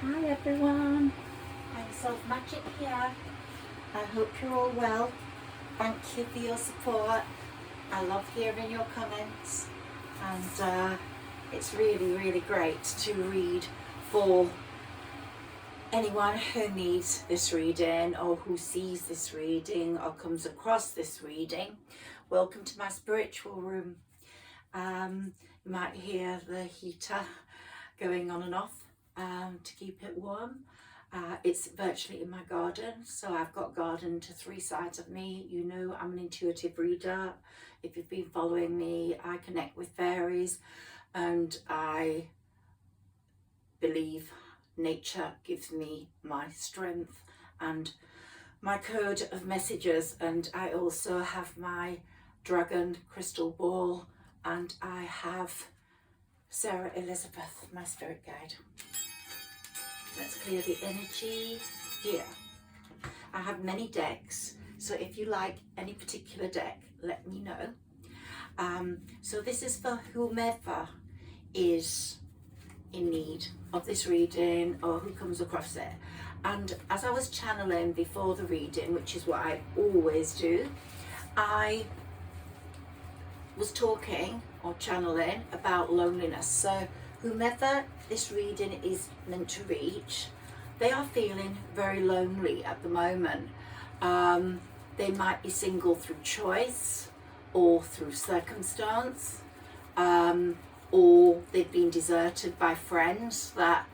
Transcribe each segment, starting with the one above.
Hi everyone, Higherself Magic here. I hope you're all well. Thank you for your support. I love hearing your comments, and it's really great to read for anyone who needs this reading or who sees this reading or comes across this reading. Welcome to my spiritual room. You might hear the heater going on and off to keep it warm. It's virtually in my garden, so I've got garden to three sides of me. You know, I'm an intuitive reader. If you've been following me, I connect with fairies, and I believe nature gives me my strength and my code of messages. And I also have my dragon crystal ball, and I have Sarah Elizabeth, my spirit guide. Let's clear the energy here. I have many decks, so if you like any particular deck, let me know. So this is for whomever is in need of this reading or who comes across it. And as I was channeling before the reading, which is what I always do, I was talking or channeling about loneliness. So whomever this reading is meant to reach, they are feeling very lonely at the moment. They might be single through choice or through circumstance, or they've been deserted by friends. That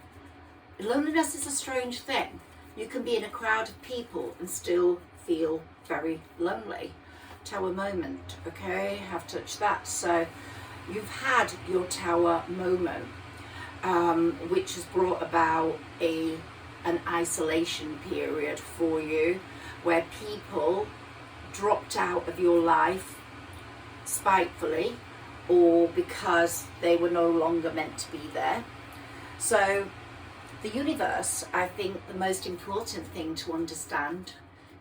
loneliness is a strange thing. You can be in a crowd of people and still feel very lonely. Tower moment, okay, have touched that. So you've had your tower moment, which has brought about an isolation period for you, where people dropped out of your life spitefully or because they were no longer meant to be there. So the universe, I think the most important thing to understand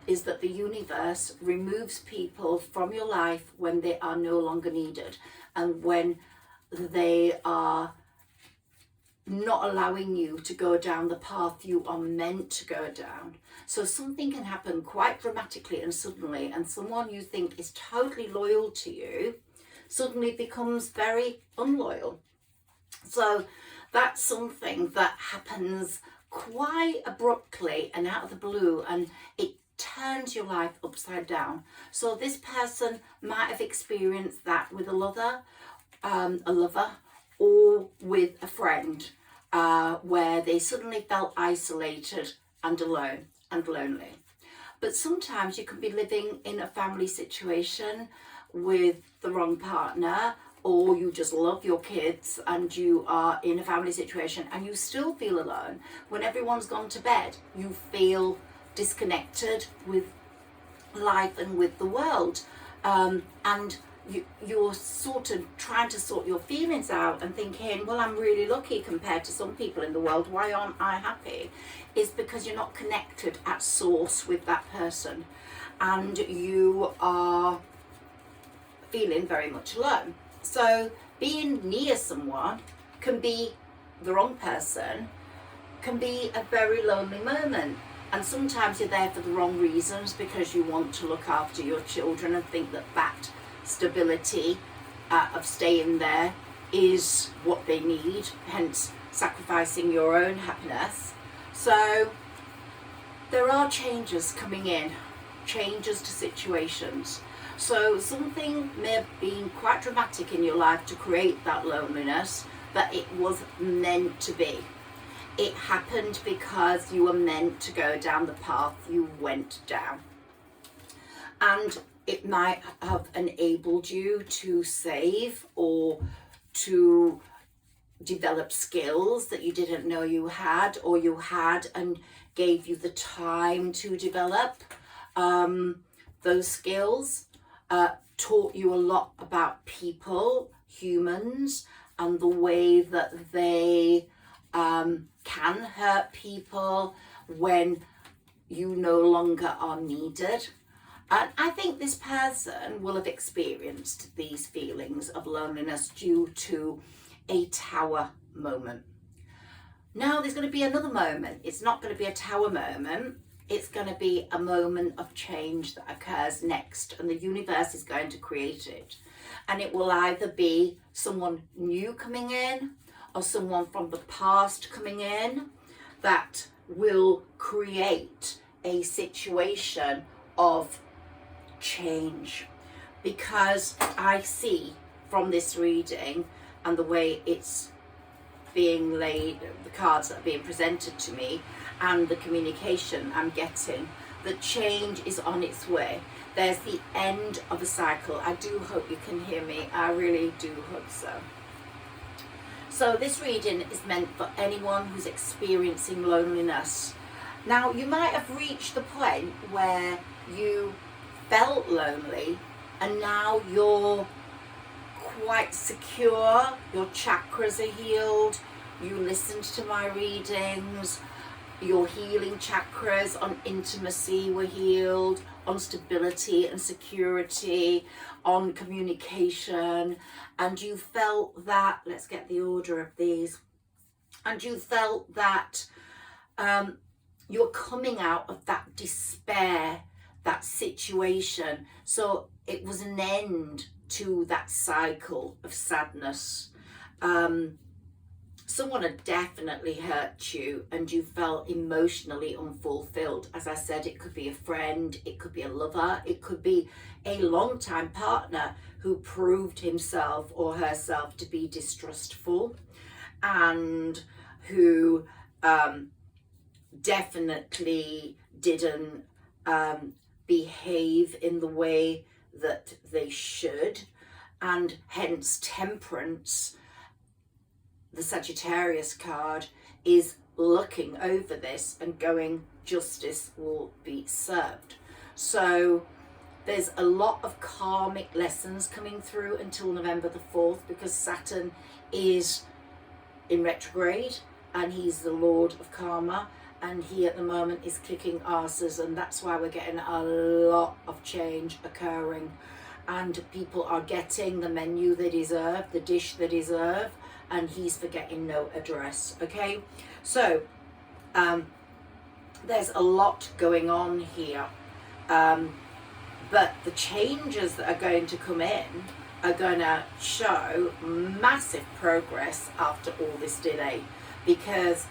is that the universe removes people from your life when they are no longer needed, and when they are not allowing you to go down the path you are meant to go down. So something can happen quite dramatically and suddenly, and someone you think is totally loyal to you suddenly becomes very unloyal. So that's something that happens quite abruptly and out of the blue, and it turns your life upside down. So this person might have experienced that with a lover, or with a friend, where they suddenly felt isolated and alone and lonely. But sometimes you can be living in a family situation with the wrong partner, or you just love your kids and you are in a family situation and you still feel alone. When everyone's gone to bed, you feel disconnected with life and with the world, and you're sort of trying to sort your feelings out and thinking, well, I'm really lucky compared to some people in the world, why aren't I happy? Is because you're not connected at source with that person, and you are feeling very much alone. So being near someone can be, the wrong person can be a very lonely moment. And sometimes you're there for the wrong reasons, because you want to look after your children and think that that stability of staying there is what they need, hence sacrificing your own happiness. So there are changes coming in, changes to situations. So something may have been quite dramatic in your life to create that loneliness, but it was meant to be. It happened because you were meant to go down the path you went down. And it might have enabled you to save or to develop skills that you didn't know you had, or you had and gave you the time to develop those skills. Taught you a lot about people, humans, and the way that they can hurt people when you no longer are needed. And I think this person will have experienced these feelings of loneliness due to a tower moment. Now there's going to be another moment. It's not going to be a tower moment. It's going to be a moment of change that occurs next, and the universe is going to create it. And it will either be someone new coming in or someone from the past coming in that will create a situation of change. Because I see from this reading and the way it's being laid, the cards that are being presented to me, and the communication I'm getting, that change is on its way. There's the end of a cycle. I do hope you can hear me. I really do hope so. So this reading is meant for anyone who's experiencing loneliness. Now, you might have reached the point where you felt lonely and now you're quite secure, your chakras are healed, you listened to my readings, your healing chakras on intimacy were healed, on stability and security, on communication, and you felt that, let's get the order of these, and you felt that you're coming out of that despair, that situation. So it was an end to that cycle of sadness. Someone had definitely hurt you and you felt emotionally unfulfilled. As I said, it could be a friend, it could be a lover, it could be a long-time partner who proved himself or herself to be distrustful and who definitely didn't behave in the way that they should, and hence Temperance, the Sagittarius card, is looking over this and going, justice will be served. So there's a lot of karmic lessons coming through until November the 4th, because Saturn is in retrograde and he's the Lord of Karma, and he at the moment is kicking asses, and that's why we're getting a lot of change occurring, and people are getting the menu they deserve, the dish they deserve, and he's forgetting no address. Okay, so there's a lot going on here, but the changes that are going to come in are going to show massive progress after all this delay, because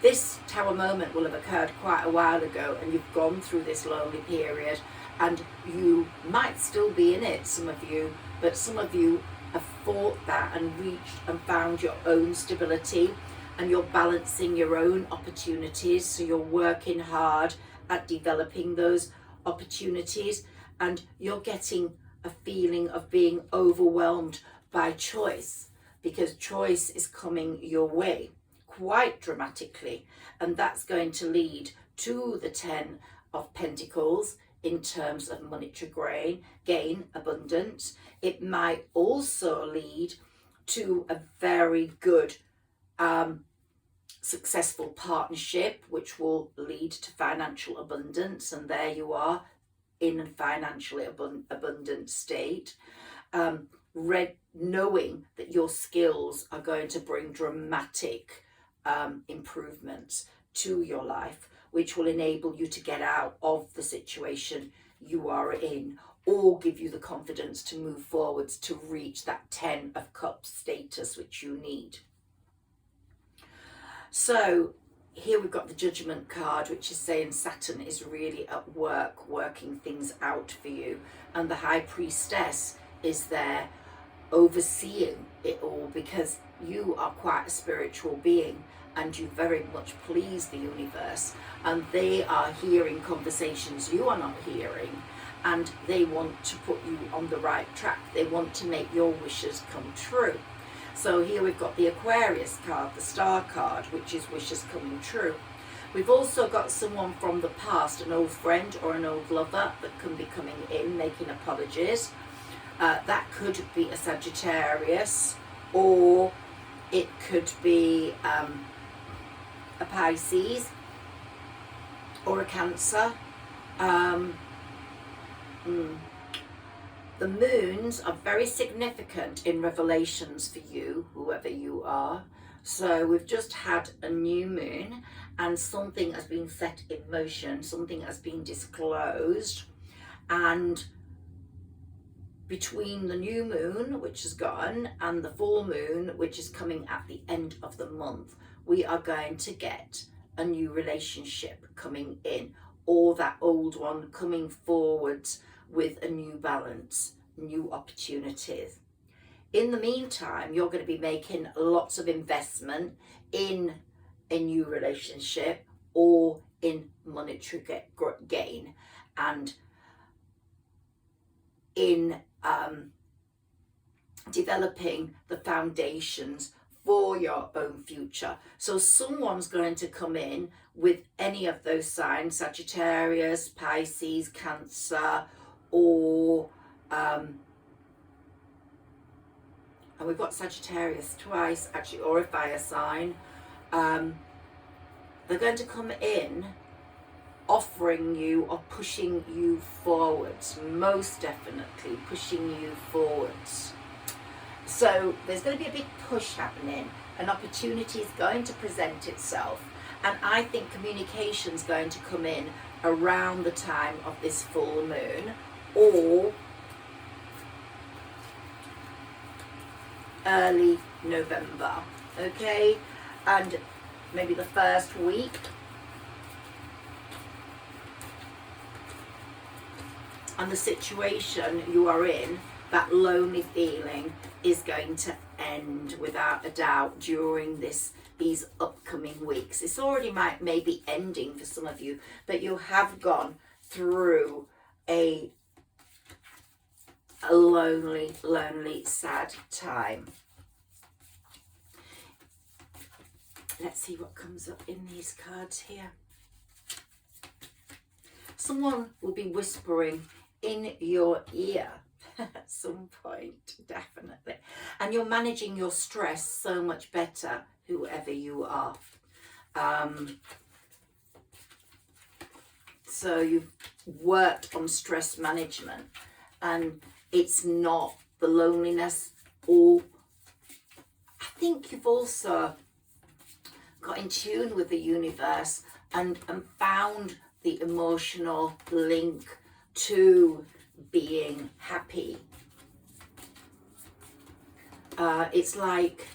this tower moment will have occurred quite a while ago, and you've gone through this lonely period, and you might still be in it, some of you, but some of you have fought that and reached and found your own stability, and you're balancing your own opportunities. So you're working hard at developing those opportunities, and you're getting a feeling of being overwhelmed by choice, because choice is coming your way quite dramatically, and that's going to lead to the 10 of Pentacles in terms of monetary gain, abundance. It might also lead to a very good successful partnership, which will lead to financial abundance, and there you are in a financially abundant state. Knowing that your skills are going to bring dramatic improvements to your life, which will enable you to get out of the situation you are in, or give you the confidence to move forwards to reach that 10 of Cups status which you need. So here we've got the Judgment card, which is saying Saturn is really at work working things out for you, and the High Priestess is there overseeing it all, because you are quite a spiritual being and you very much please the universe, and they are hearing conversations you are not hearing, and they want to put you on the right track. They want to make your wishes come true. So here we've got the Aquarius card, the Star card, which is wishes coming true. We've also got someone from the past, an old friend or an old lover that can be coming in, making apologies. That could be a Sagittarius, or it could be a Pisces or a Cancer. The moons are very significant in revelations for you, whoever you are. So we've just had a new moon and something has been set in motion, something has been disclosed, and between the new moon, which has gone, and the full moon, which is coming at the end of the month, we are going to get a new relationship coming in, or that old one coming forward with a new balance, new opportunities. In the meantime, you're going to be making lots of investment in a new relationship or in monetary gain, and in developing the foundations for your own future. So someone's going to come in with any of those signs, Sagittarius, Pisces, Cancer, or and we've got Sagittarius twice actually, or a fire sign. They're going to come in offering you or pushing you forwards, most definitely pushing you forwards. So there's going to be a big push happening, an opportunity is going to present itself, and I think communication's going to come in around the time of this full moon, or early November, okay, and maybe the first week. And the situation you are in, that lonely feeling, is going to end without a doubt during these upcoming weeks. It's already maybe ending for some of you, but you have gone through a lonely, sad time. Let's see what comes up in these cards here. Someone will be whispering in your ear at some point, definitely. And you're managing your stress so much better, whoever you are. So you've worked on stress management, and it's not the loneliness, or I think you've also got in tune with the universe and found the emotional link to being happy. It's like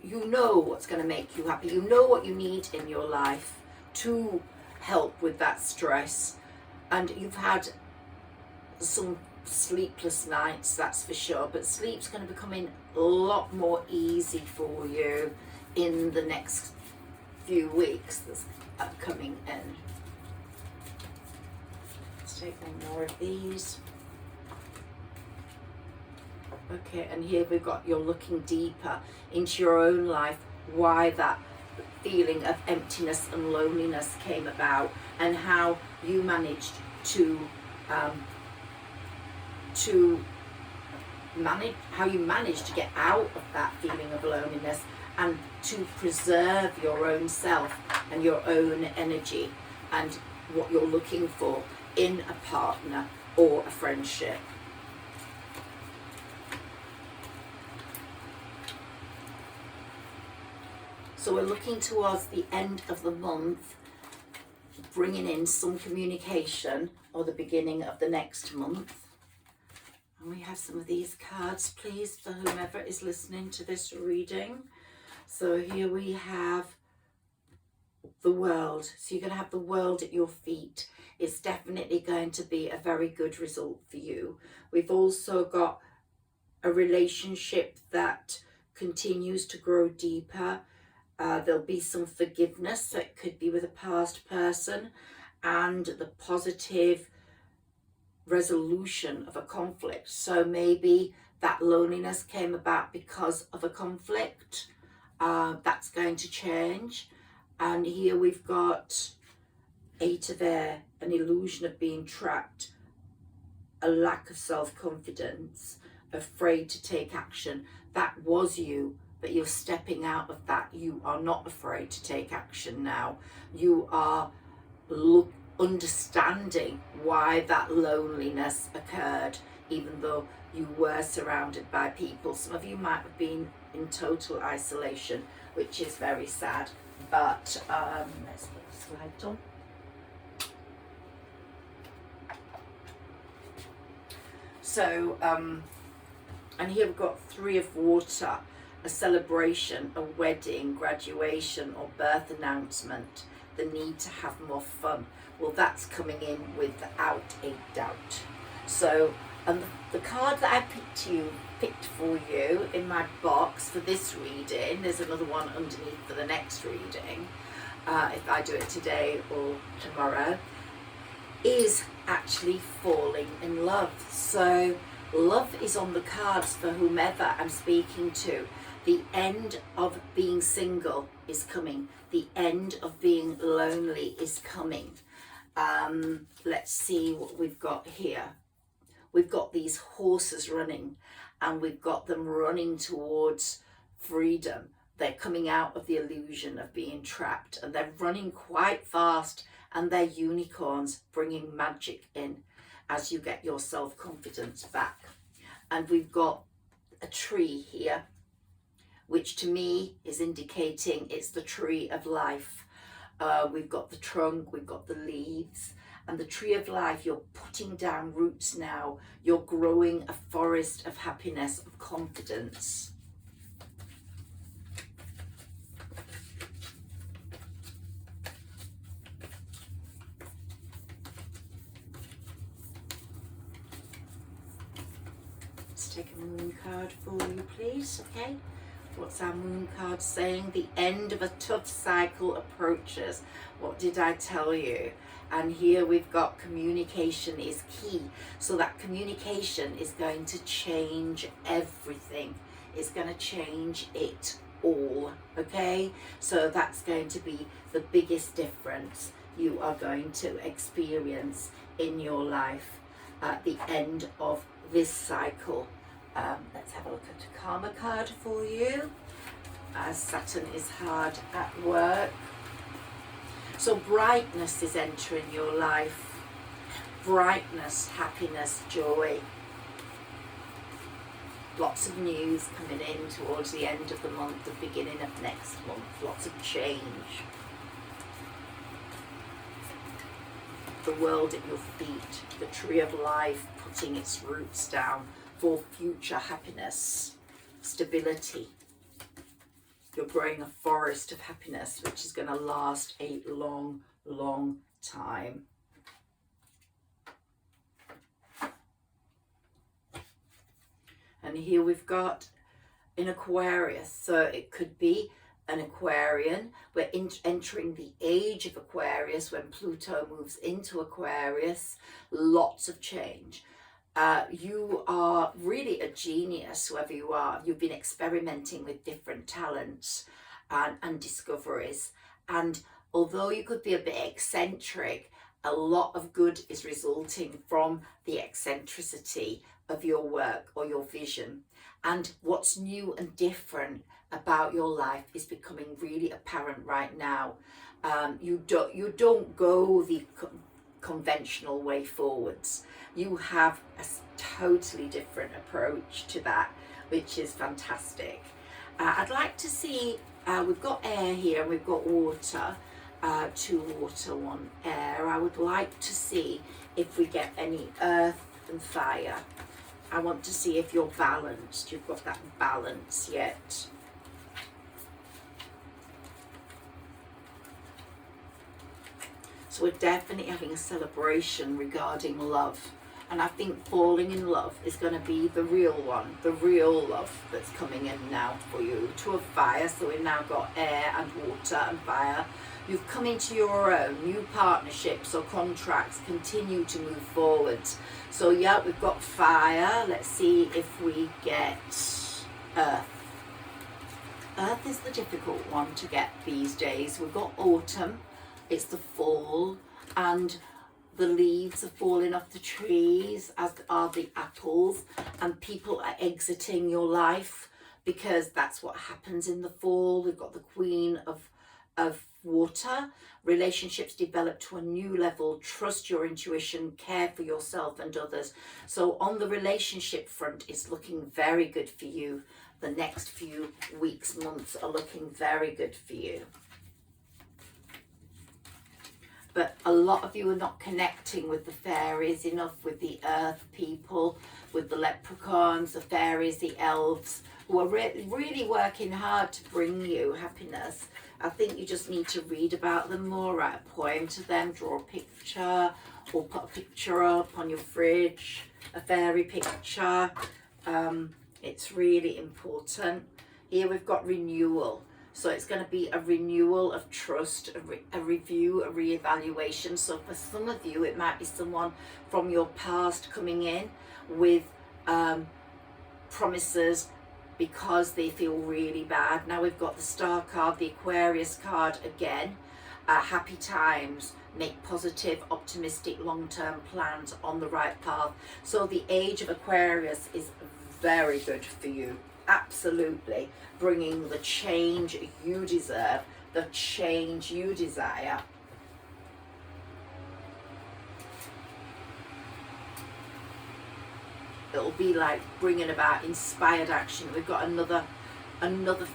you know what's going to make you happy. You know what you need in your life to help with that stress. And you've had some sleepless nights, that's for sure. But sleep's going to be becoming a lot more easy for you in the next few weeks that's coming in. Let's take one more of these. Okay, and here we've got you're looking deeper into your own life, why that feeling of emptiness and loneliness came about, and how you managed to managed to get out of that feeling of loneliness and to preserve your own self and your own energy and what you're looking for in a partner or a friendship. So we're looking towards the end of the month, bringing in some communication, or the beginning of the next month. And we have some of these cards, please, for whomever is listening to this reading. So here we have the world. So you're going to have the world at your feet. It's definitely going to be a very good result for you. We've also got a relationship that continues to grow deeper. There'll be some forgiveness, so it could be with a past person, and the positive resolution of a conflict. So maybe that loneliness came about because of a conflict. That's going to change. And here we've got 8 of air, an illusion of being trapped, a lack of self-confidence, afraid to take action. That was you, but you're stepping out of that. You are not afraid to take action now. You are understanding why that loneliness occurred, even though you were surrounded by people. Some of you might have been in total isolation, which is very sad. But let's put the slide on. So, and here we've got 3 of water, a celebration, a wedding, graduation or birth announcement, the need to have more fun. Well, that's coming in without a doubt. So, the card that I picked for you in my box for this reading, there's another one underneath for the next reading, if I do it today or tomorrow, is actually falling in love. So love is on the cards for whomever I'm speaking to. The end of being single is coming. The end of being lonely is coming. Let's see what we've got here. We've got these horses running, and we've got them running towards freedom. They're coming out of the illusion of being trapped, and they're running quite fast, and they're unicorns, bringing magic in as you get your self-confidence back. And we've got a tree here, which to me is indicating it's the tree of life. We've got the trunk, we've got the leaves, and the tree of life, you're putting down roots now. You're growing a forest of happiness, of confidence. Let's take a moon card for you, please, okay? What's our moon card saying? The end of a tough cycle approaches. What did I tell you? And here we've got communication is key. So that communication is going to change everything. It's going to change it all, okay? So that's going to be the biggest difference you are going to experience in your life at the end of this cycle. Let's have a look at a karma card for you, as Saturn is hard at work. So brightness is entering your life. Brightness, happiness, joy. Lots of news coming in towards the end of the month, the beginning of next month. Lots of change. The world at your feet, the tree of life putting its roots down for future happiness, stability. You're growing a forest of happiness, which is going to last a long, long time. And here we've got an Aquarius. So it could be an Aquarian. We're entering the age of Aquarius when Pluto moves into Aquarius. Lots of change. You are really a genius, whoever you are. You've been experimenting with different talents and discoveries. And although you could be a bit eccentric, a lot of good is resulting from the eccentricity of your work or your vision. And what's new and different about your life is becoming really apparent right now. You don't go the conventional way forwards. You have a totally different approach to that, which is fantastic. I'd like to see, we've got air here and we've got water, 2 water, 1 air. I would like to see if we get any earth and fire. I want to see if you're balanced. You've got that balance yet. So we're definitely having a celebration regarding love. And I think falling in love is going to be the real one, the real love that's coming in now for you. 2 of fire, so we've now got air and water and fire. You've come into your own. New partnerships or contracts continue to move forwards. So yeah, we've got fire. Let's see if we get earth. Earth is the difficult one to get these days. We've got autumn. It's the fall, and the leaves are falling off the trees, as are the apples, and people are exiting your life because that's what happens in the fall. We've got the Queen of water. Relationships develop to a new level. Trust your intuition, care for yourself and others. So on the relationship front, it's looking very good for you. the next few weeks, months are looking very good for you. But a lot of you are not connecting with the fairies enough, with the earth people, with the leprechauns, the fairies, the elves, who are really working hard to bring you happiness. I think you just need to read about them more, write a poem to them, draw a picture, or put a picture up on your fridge, a fairy picture. It's really important. Here we've got renewal. So it's going to be a renewal of trust, a review, a re-evaluation. So for some of you, it might be someone from your past coming in with promises because they feel really bad. Now we've got the Star card, the Aquarius card again. Happy times, make positive, optimistic, long-term plans, on the right path. So the age of Aquarius is very good for you. Absolutely, bringing the change you deserve, the change you desire. It'll be like bringing about inspired action. We've got another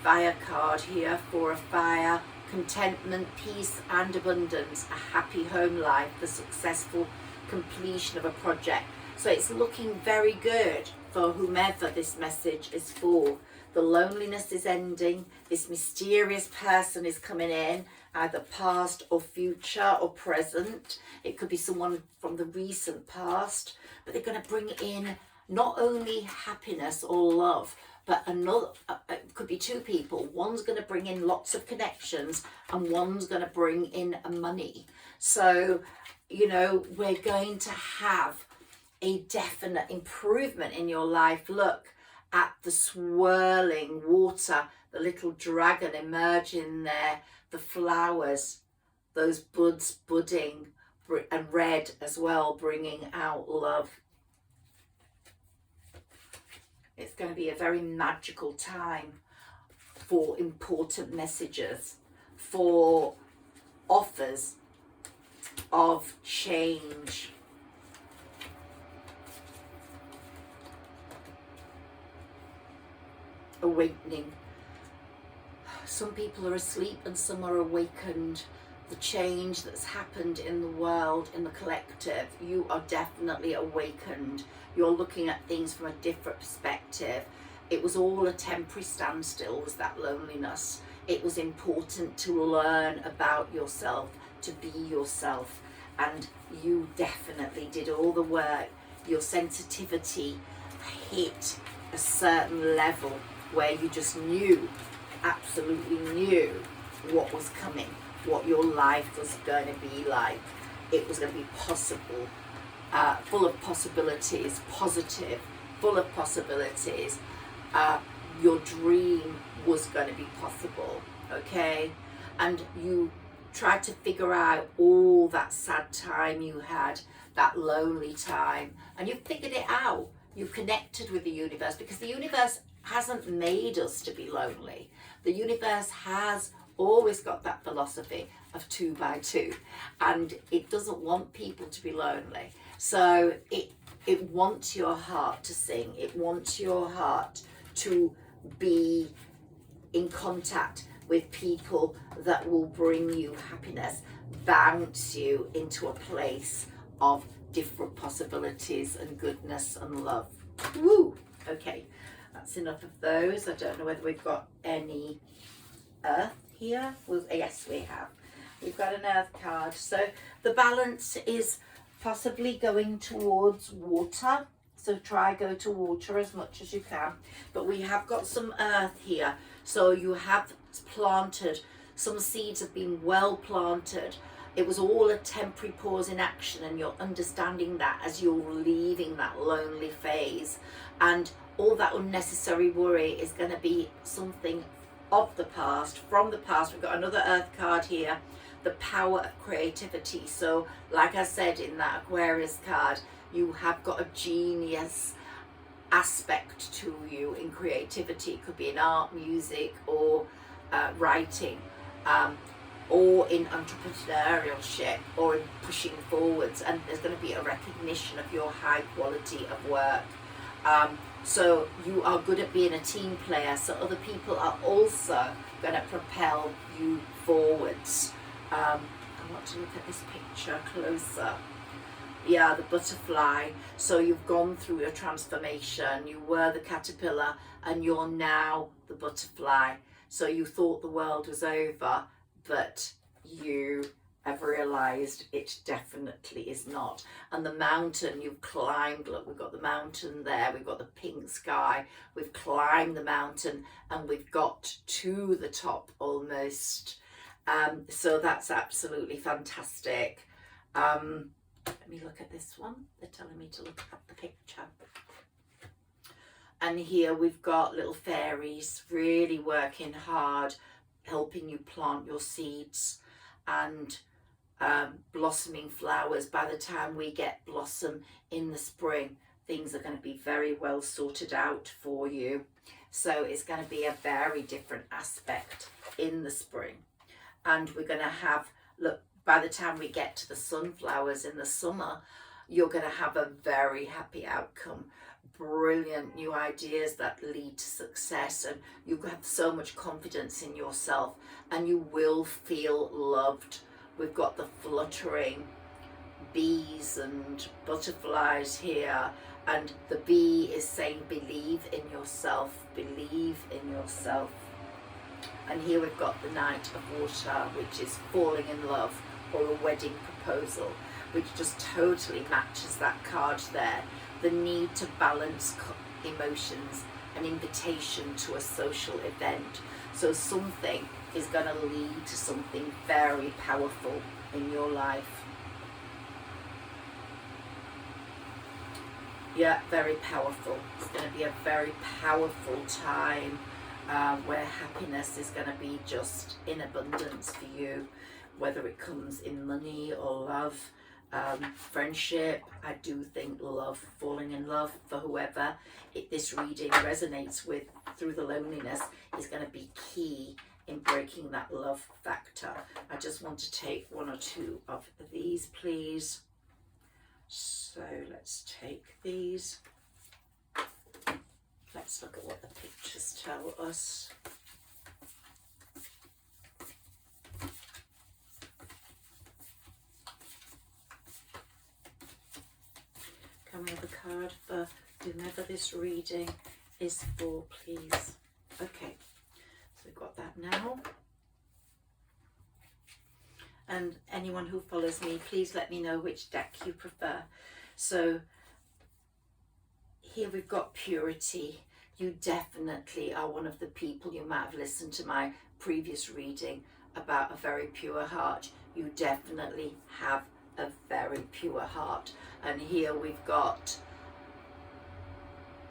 fire card here for a fire, contentment, peace and abundance, a happy home life, the successful completion of a project. So it's looking very good for whomever this message is for. The loneliness is ending. This mysterious person is coming in, either past or future or present. It could be someone from the recent past, but they're going to bring in not only happiness or love, but another, it could be two people. One's going to bring in lots of connections and one's going to bring in money. So, you know, we're going to have a definite improvement in your life. Look at the swirling water, the little dragon emerging there, the flowers, those buds budding, and red as well, bringing out love. It's going to be a very magical time for important messages, for offers of change. Awakening. Some people are asleep and some are awakened. The change that's happened in the world, in the collective, you are definitely awakened. You're looking at things from a different perspective. It was all a temporary standstill, was that loneliness. It was important to learn about yourself, to be yourself, and you definitely did all the work. Your sensitivity hit a certain level where you just knew, absolutely knew what was coming, what your life was going to be like. It was going to be possible, full of possibilities, positive, full of possibilities. Your dream was going to be possible, okay? And you tried to figure out all that sad time you had, that lonely time, and you figured it out. You connected with the universe, because the universe hasn't made us to be lonely. The universe has always got that philosophy of 2 by 2, and it doesn't want people to be lonely. So it wants your heart to sing. It wants your heart to be in contact with people that will bring you happiness, bounce you into a place of different possibilities and goodness and love. Woo! Okay, that's enough of those. I don't know whether we've got any earth here. Well, yes, we have. We've got an earth card. So the balance is possibly going towards water. So try go to water as much as you can. But we have got some earth here. So you have planted, some seeds have been well planted. It was all a temporary pause in action, and you're understanding that as you're leaving that lonely phase. And all that unnecessary worry is going to be something of the past, from the past. We've got another earth card here, the power of creativity. So like I said in that Aquarius card, you have got a genius aspect to you in creativity. It could be in art, music, or writing, or in entrepreneurship, or in pushing forwards. And there's going to be a recognition of your high quality of work. So you are good at being a team player, so other people are also going to propel you forwards. I want to look at this picture closer. Yeah, the butterfly. So you've gone through a transformation. You were the caterpillar and you're now the butterfly. So you thought the world was over, but you have realised it definitely is not. And the mountain you've climbed, look, we've got the mountain there, we've got the pink sky, we've climbed the mountain and we've got to the top almost. So that's absolutely fantastic. Let me look at this one. They're telling me to look at the picture. And here we've got little fairies really working hard, helping you plant your seeds and blossoming flowers. By the time we get blossom in the spring, things are going to be very well sorted out for you. So it's going to be a very different aspect in the spring. And we're going to have, look, by the time we get to the sunflowers in the summer, you're going to have a very happy outcome. Brilliant new ideas that lead to success, and you have so much confidence in yourself and you will feel loved. We've got the fluttering bees and butterflies here, and the bee is saying believe in yourself, believe in yourself. And here we've got the Knight of Water, which is falling in love, or a wedding proposal, which just totally matches that card there. The need to balance emotions, an invitation to a social event. So something is going to lead to something very powerful in your life. Yeah, very powerful. It's going to be a very powerful time where happiness is going to be just in abundance for you, whether it comes in money or love, friendship. I do think love, falling in love for whoever this reading resonates with through the loneliness is going to be key in breaking that love factor. I just want to take one or two of these, please. So let's take these. Let's look at what the pictures tell us. Can we have a card for whomever this reading is for, please? Okay, so we've got that now. And anyone who follows me, please let me know which deck you prefer. So here we've got purity. You definitely are one of the people, you might have listened to my previous reading about a very pure heart. You definitely have a very pure heart. And here we've got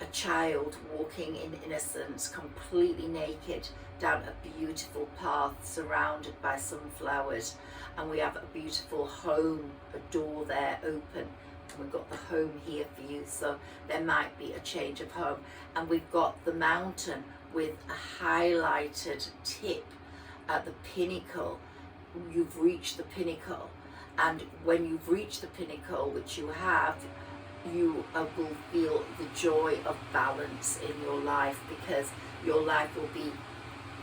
a child walking in innocence, completely naked, down a beautiful path surrounded by sunflowers. And we have a beautiful home, a door there open. And we've got the home here for you, so there might be a change of home. And we've got the mountain with a highlighted tip at the pinnacle. You've reached the pinnacle, and when you've reached the pinnacle, which you have, you will feel the joy of balance in your life, because your life will be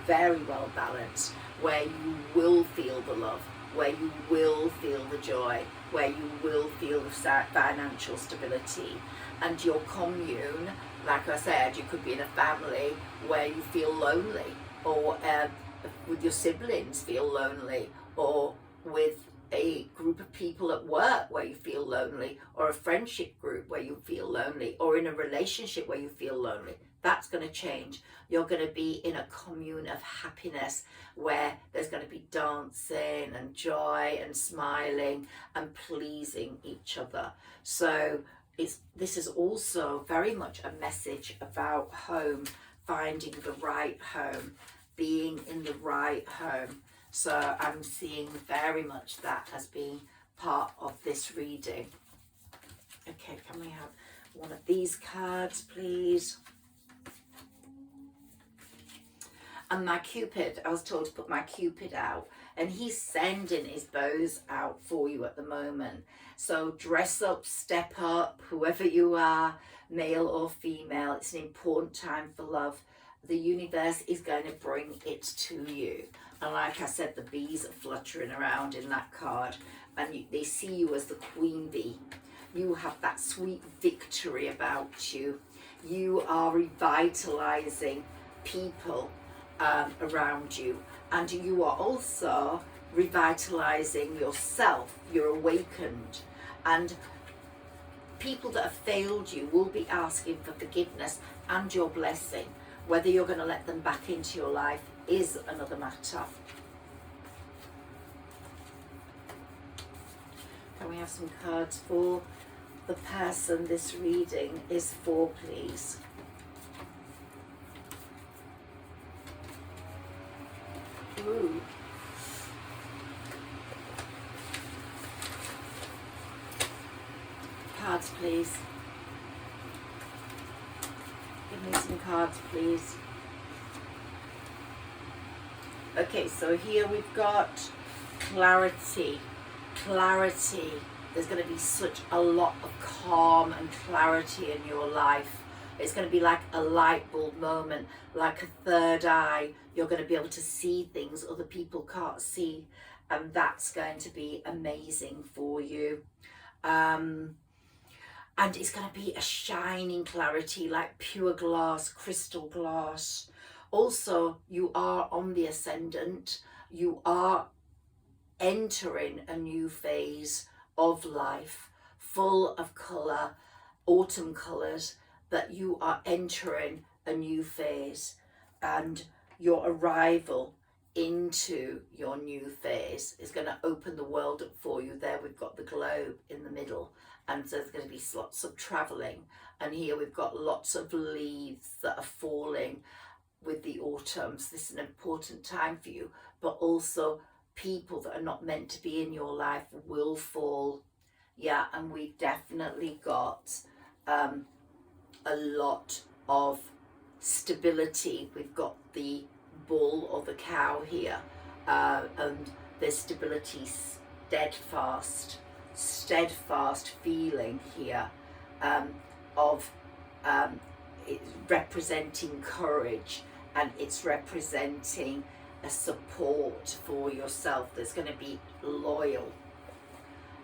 very well balanced, where you will feel the love, where you will feel the joy, where you will feel the financial stability. And your commune, like I said, you could be in a family where you feel lonely, or with your siblings feel lonely, or with a group of people at work where you feel lonely, or a friendship group where you feel lonely, or in a relationship where you feel lonely. That's going to change. You're going to be in a commune of happiness where there's going to be dancing and joy and smiling and pleasing each other. So this is also very much a message about home, finding the right home, being in the right home. So I'm seeing very much that as being part of this reading. Okay, can we have one of these cards, please? And my Cupid, I was told to put my Cupid out, and he's sending his bows out for you at the moment. So dress up, step up, whoever you are, male or female. It's an important time for love. The universe is going to bring it to you. And like I said, the bees are fluttering around in that card, and they see you as the queen bee. You have that sweet victory about you. You are revitalizing people around you, and you are also revitalizing yourself. You're awakened, and people that have failed you will be asking for forgiveness and your blessing. Whether you're going to let them back into your life is another matter. Can we have some cards for the person this reading is for, please? Ooh. Cards, please. Give me some cards, please. Okay, so here we've got clarity. Clarity. There's going to be such a lot of calm and clarity in your life. It's going to be like a light bulb moment, like a third eye. You're going to be able to see things other people can't see, and that's going to be amazing for you. And it's going to be a shining clarity, like pure glass, crystal glass. Also, you are on the ascendant. You are entering a new phase of life, full of colour, autumn colours, that you are entering a new phase, and your arrival into your new phase is going to open the world up for you. There we've got the globe in the middle, and there's going to be lots of travelling, and here we've got lots of leaves that are falling with the autumns. This is an important time for you, but also people that are not meant to be in your life will fall. Yeah, and we've definitely got a lot of stability. We've got the bull or the cow here, and there's stability, steadfast feeling here, of it's representing courage, and it's representing a support for yourself that's going to be loyal.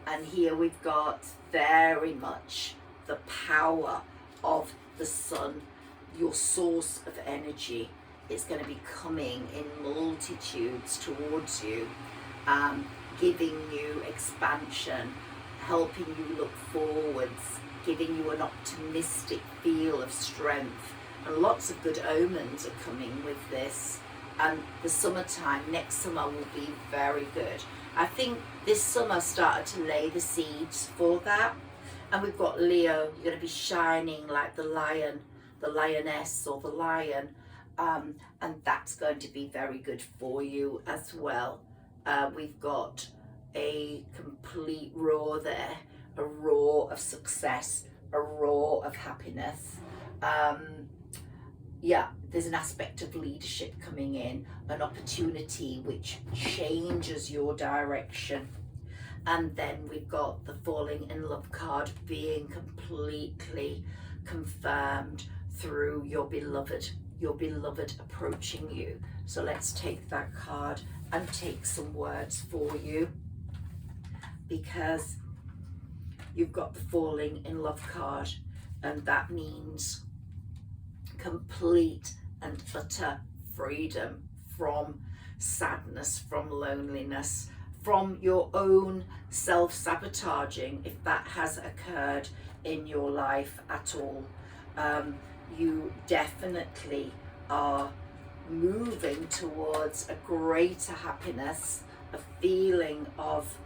And here we've got very much the power of the sun, your source of energy. It's going to be coming in multitudes towards you, giving you expansion, helping you look forwards, giving you an optimistic feel of strength. And lots of good omens are coming with this. And the summertime, next summer, will be very good. I think this summer started to lay the seeds for that. And we've got Leo, you're going to be shining like the lion, the lioness or the lion. And that's going to be very good for you as well. We've got a complete roar there, a roar of success, a roar of happiness. Yeah, there's an aspect of leadership coming in, an opportunity which changes your direction. And then we've got the falling in love card being completely confirmed through your beloved approaching you. So let's take that card and take some words for you, because you've got the falling in love card, and that means complete and utter freedom from sadness, from loneliness, from your own self-sabotaging, if that has occurred in your life at all. You definitely are moving towards a greater happiness, a feeling of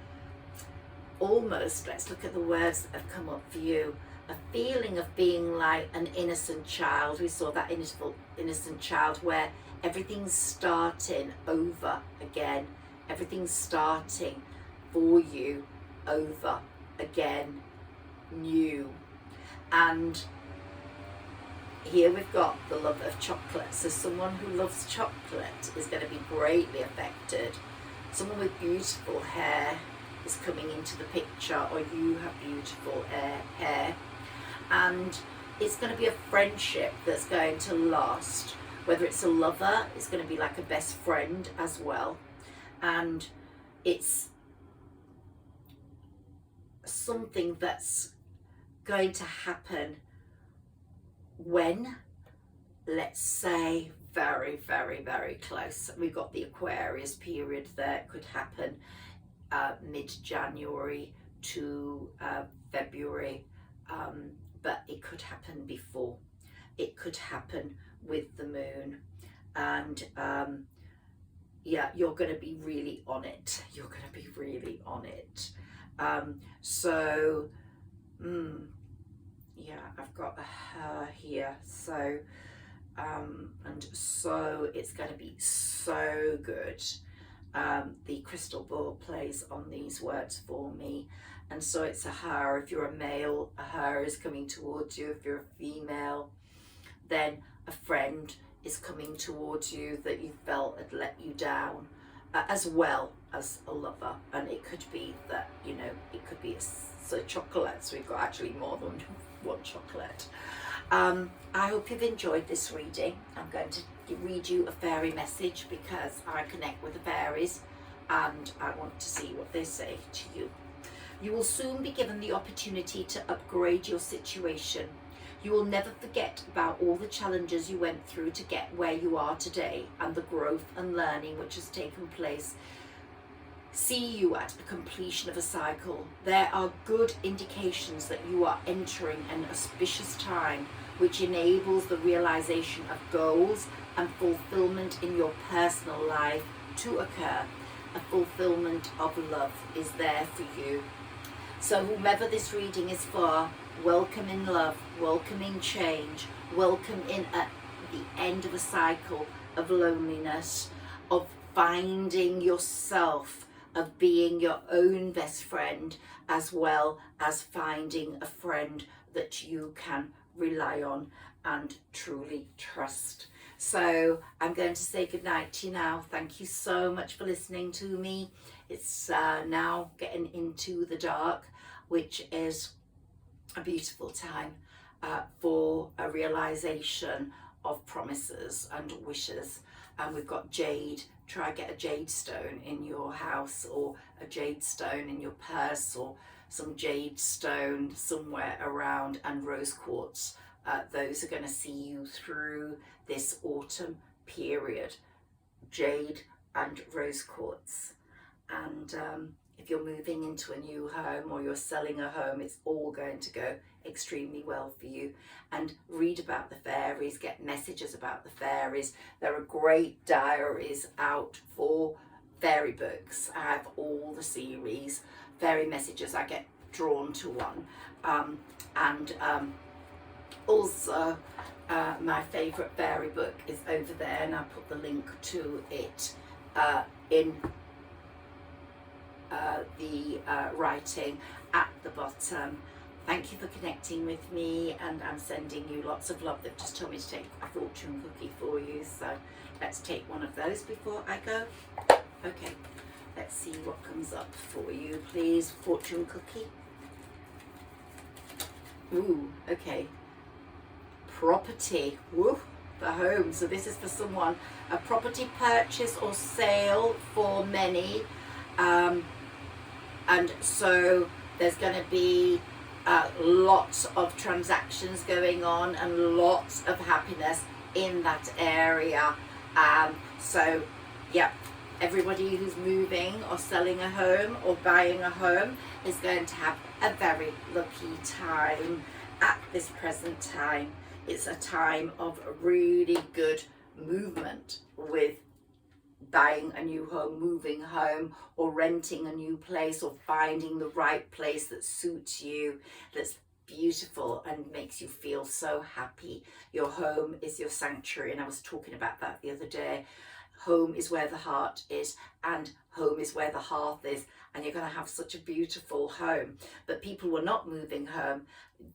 almost, let's look at the words that have come up for you, a feeling of being like an innocent child. We saw that innocent child where everything's starting over again. Everything's starting for you over again, new. And here we've got the love of chocolate. So someone who loves chocolate is going to be greatly affected. Someone with beautiful hair is coming into the picture, or you have beautiful hair. And it's going to be a friendship that's going to last. Whether it's a lover, it's going to be like a best friend as well. And it's something that's going to happen when, let's say, very, very, very close. We've got the Aquarius period there. It could happen mid-January to February, but it could happen before. It could happen with the moon, and yeah, you're going to be really on it. You're going to be really on it. Yeah, I've got her here. So, and so it's going to be so good. The crystal ball plays on these words for me. And so it's a her. If you're a male, a her is coming towards you. If you're a female, then a friend is coming towards you that you felt had let you down, as well as a lover. And it could be that, you know, it could be so chocolates. We've got actually more than one chocolate. I hope you've enjoyed this reading. I'm going to read you a fairy message because I connect with the fairies and I want to see what they say to you. You will soon be given the opportunity to upgrade your situation. You will never forget about all the challenges you went through to get where you are today and the growth and learning which has taken place. See you at the completion of a cycle. There are good indications that you are entering an auspicious time which enables the realization of goals and fulfillment in your personal life to occur. A fulfillment of love is there for you. So whomever this reading is for, welcome in love, welcome in change, welcome in at the end of a cycle of loneliness, of finding yourself, of being your own best friend, as well as finding a friend that you can rely on and truly trust. So I'm going to say goodnight to you now. Thank you so much for listening to me. It's now getting into the dark, which is a beautiful time for a realization of promises and wishes. And we've got jade. Try get a jade stone in your house, or a jade stone in your purse, or some jade stone somewhere around, and rose quartz. Those are going to see you through this autumn period. Jade and rose quartz. And if you're moving into a new home or you're selling a home, it's all going to go extremely well for you. And read about the fairies, get messages about the fairies. There are great diaries out for fairy books. I have all the series, fairy messages. I get drawn to one. Also, my favourite fairy book is over there, and I'll put the link to it in the writing at the bottom. Thank you for connecting with me, and I'm sending you lots of love. They've just told me to take a fortune cookie for you, so let's take one of those before I go. Okay, let's see what comes up for you, please. Fortune cookie. Ooh, okay. Property. Woo, the home. So this is for someone, a property purchase or sale for many. And so there's going to be lots of transactions going on and lots of happiness in that area. So yeah, everybody who's moving or selling a home or buying a home is going to have a very lucky time at this present time. It's a time of really good movement with buying a new home, moving home, or renting a new place, or finding the right place that suits you, that's beautiful and makes you feel so happy. Your home is your sanctuary, and I was talking about that the other day. home is where the heart is, and home is where the hearth is, and you're going to have such a beautiful home. But people were not moving home.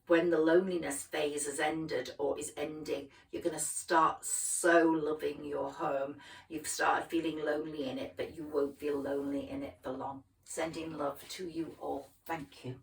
When the loneliness phase has ended or is ending, you're going to start so loving your home. You've started feeling lonely in it, but you won't feel lonely in it for long. Sending love to you all. Thank you.